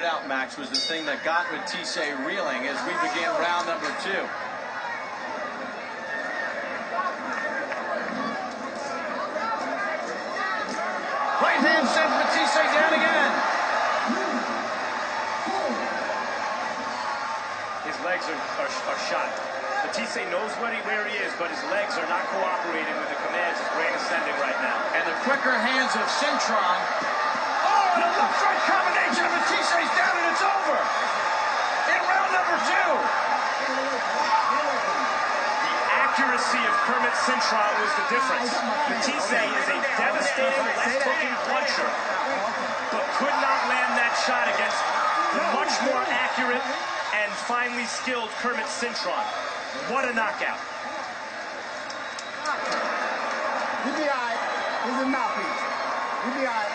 out, Max, was the thing that got Matthysse reeling as we began round number 2. Right hand sends Matthysse down again. His legs are shot. Matthysse knows where he is, but his legs are not cooperating with the commands his brain is sending right now. And the quicker hands of CINTRON. Oh, and a left right combination of Matthysse down, and it's over. In round number 2. The accuracy of KERMIT CINTRON was the difference. Matthysse is a devastating left-hooking puncher, but could not land that shot against the much more accurate and finely skilled KERMIT CINTRON. What a knockout. He'll be all right. He's a mouthpiece. He'll be all right.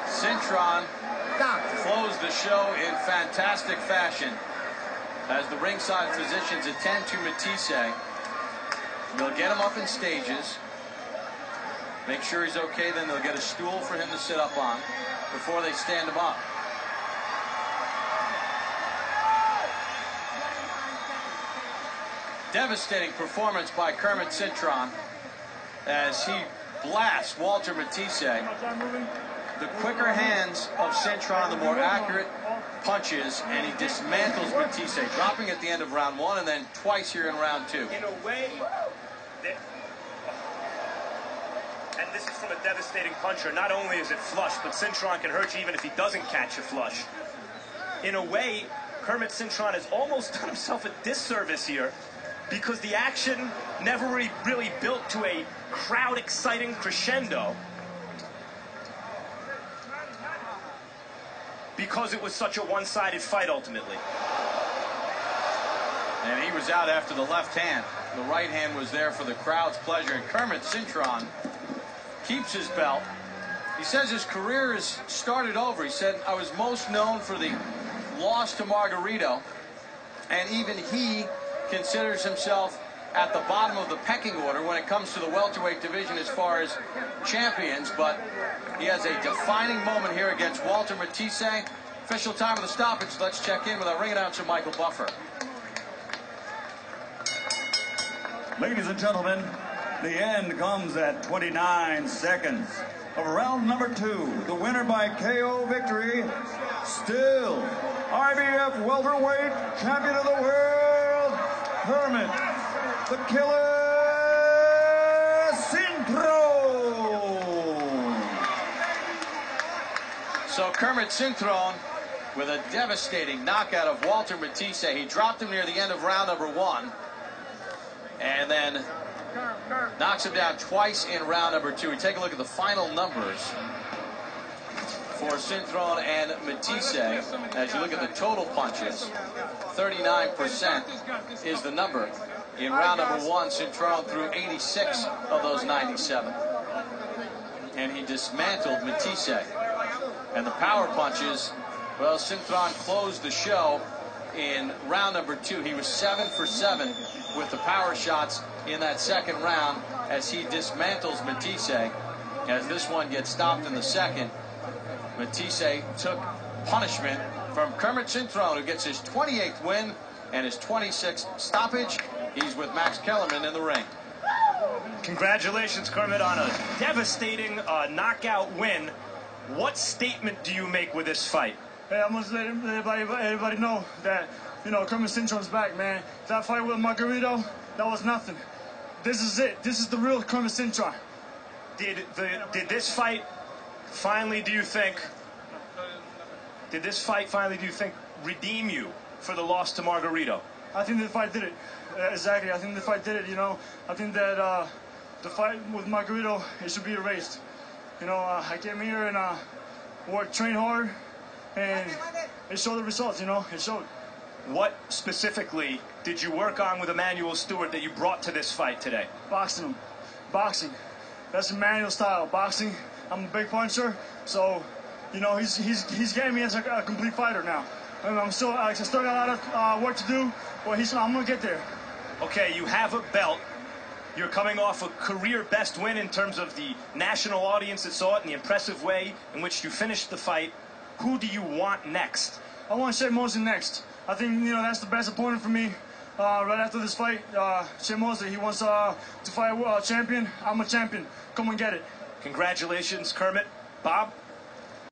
CINTRON closed the show in fantastic fashion as the ringside physicians attend to Matthysse. They'll get him up in stages, make sure he's okay, then they'll get a stool for him to sit up on before they stand him up. Devastating performance by KERMIT CINTRON as he blasts Walter Matthysse. The quicker hands of CINTRON, the more accurate punches, and he dismantles Matthysse, dropping at the end of round 1 and then twice here in round 2. In a way, and this is from a devastating puncher. Not only is it flush, but CINTRON can hurt you even if he doesn't catch a flush. In a way, KERMIT CINTRON has almost done himself a disservice here, because the action never really built to a crowd-exciting crescendo, because it was such a one-sided fight ultimately. And he was out after the left hand. The right hand was there for the crowd's pleasure. And KERMIT CINTRON keeps his belt. He says his career has started over. He said, I was most known for the loss to Margarito, and even he considers himself at the bottom of the pecking order when it comes to the welterweight division as far as champions, but he has a defining moment here against Walter Matthysse. Official time of the stoppage. Let's check in with our ring announcer, Michael Buffer. Ladies and gentlemen, the end comes at 29 seconds of round number 2. The winner by KO victory, still IBF welterweight champion of the world, KERMIT, the Killer CINTRON. So KERMIT CINTRON with a devastating knockout of Walter Matthysse. He dropped him near the end of round number 1, and then knocks him down twice in round number 2. We take a look at the final numbers for CINTRON and Matthysse. As you look at the total punches, 39% is the number. In round number 1, CINTRON threw 86 of those 97. And he dismantled Matthysse. And the power punches, well, CINTRON closed the show in round number 2. He was 7 for 7 with the power shots in that second round as he dismantles Matthysse. As this one gets stopped in the second, Matthysse took punishment from KERMIT CINTRON, who gets his 28th win and his 26th stoppage. He's with Max Kellerman in the ring. Congratulations, KERMIT, on a devastating knockout win. What statement do you make with this fight? Hey, I must let everybody know that, you know, KERMIT CINTRON's back, man. That fight with Margarito, that was nothing. This is it. This is the real KERMIT CINTRON. Did this fight finally, do you think, redeem you for the loss to Margarito? I think the fight did it. Exactly. I think the fight did it, you know. I think that the fight with Margarito, it should be erased. You know, I came here and train hard, and it showed the results, you know. It showed. What specifically did you work on with Emanuel Stewart that you brought to this fight today? Boxing him. Boxing. That's Emanuel style. Boxing. I'm a big puncher, so, you know, he's getting me as a complete fighter now. And I still got a lot of work to do, but I'm going to get there. Okay, you have a belt You're coming off a career best win in terms of the national audience that saw it and the impressive way in which you finished the fight. Who do you want next? I want Sherman next. I think, that's the best opponent for me. Right after this fight, Sherman, he wants to fight a champion. I'm a champion. Come and get it. Congratulations, Kermit. Bob?